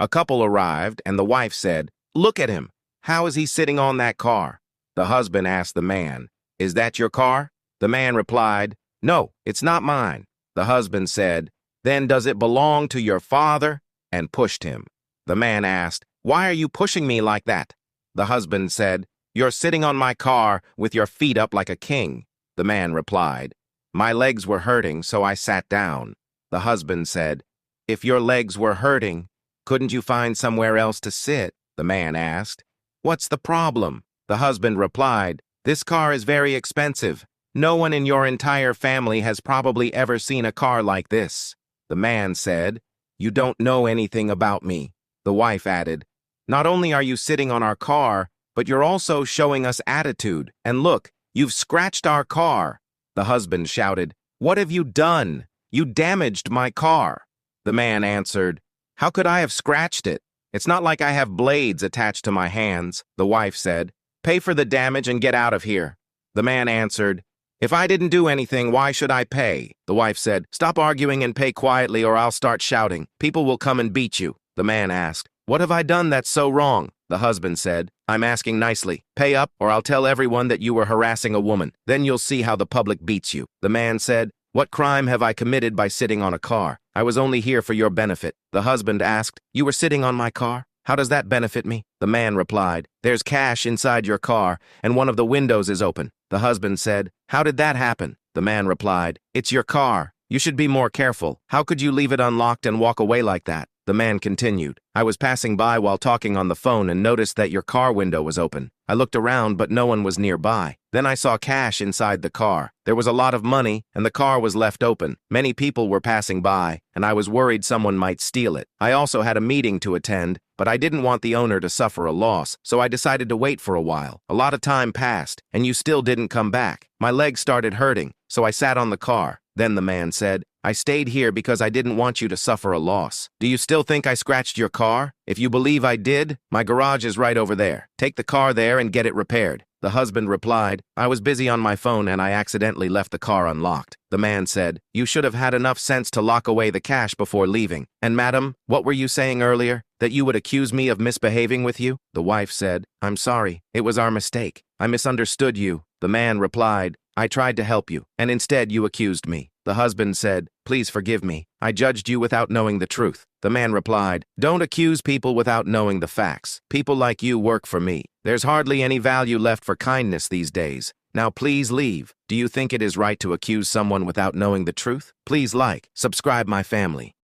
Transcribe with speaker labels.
Speaker 1: A couple arrived, and the wife said, "Look at him. How is he sitting on that car?" The husband asked the man, "Is that your car?" The man replied, "No, it's not mine." The husband said, "Then does it belong to your father?" and pushed him. The man asked, "Why are you pushing me like that?" The husband said, "You're sitting on my car with your feet up like a king." The man replied, "My legs were hurting, so I sat down." The husband said, "If your legs were hurting, couldn't you find somewhere else to sit?" The man asked, "What's the problem?" The husband replied, "This car is very expensive. No one in your entire family has probably ever seen a car like this." The man said, "You don't know anything about me." The wife added, "Not only are you sitting on our car, but you're also showing us attitude. And look, you've scratched our car." The husband shouted, "What have you done? You damaged my car." The man answered, "How could I have scratched it? It's not like I have blades attached to my hands." The wife said, "Pay for the damage and get out of here." The man answered, "If I didn't do anything, why should I pay?" The wife said, "Stop arguing and pay quietly or I'll start shouting. People will come and beat you." The man asked, "What have I done that's so wrong?" The husband said, "I'm asking nicely. Pay up or I'll tell everyone that you were harassing a woman. Then you'll see how the public beats you." The man said, "What crime have I committed by sitting on a car? I was only here for your benefit." The husband asked, "You were sitting on my car? How does that benefit me?" The man replied, "There's cash inside your car, and one of the windows is open." The husband said, "How did that happen?" The man replied, "It's your car. You should be more careful. How could you leave it unlocked and walk away like that?" The man continued, "I was passing by while talking on the phone and noticed that your car window was open. I looked around, but no one was nearby. Then I saw cash inside the car. There was a lot of money, and the car was left open. Many people were passing by, and I was worried someone might steal it. I also had a meeting to attend, but I didn't want the owner to suffer a loss, so I decided to wait for a while. A lot of time passed, and you still didn't come back. My legs started hurting, so I sat on the car." Then the man said, "I stayed here because I didn't want you to suffer a loss. Do you still think I scratched your car? If you believe I did, my garage is right over there. Take the car there and get it repaired." The husband replied, "I was busy on my phone and I accidentally left the car unlocked." The man said, "You should have had enough sense to lock away the cash before leaving. And madam, what were you saying earlier? That you would accuse me of misbehaving with you?" The wife said, "I'm sorry. It was our mistake. I misunderstood you." The man replied, "I tried to help you, and instead you accused me." The husband said, "Please forgive me. I judged you without knowing the truth." The man replied, "Don't accuse people without knowing the facts. People like you work for me. There's hardly any value left for kindness these days. Now please leave. Do you think it is right to accuse someone without knowing the truth? Please like, subscribe my family."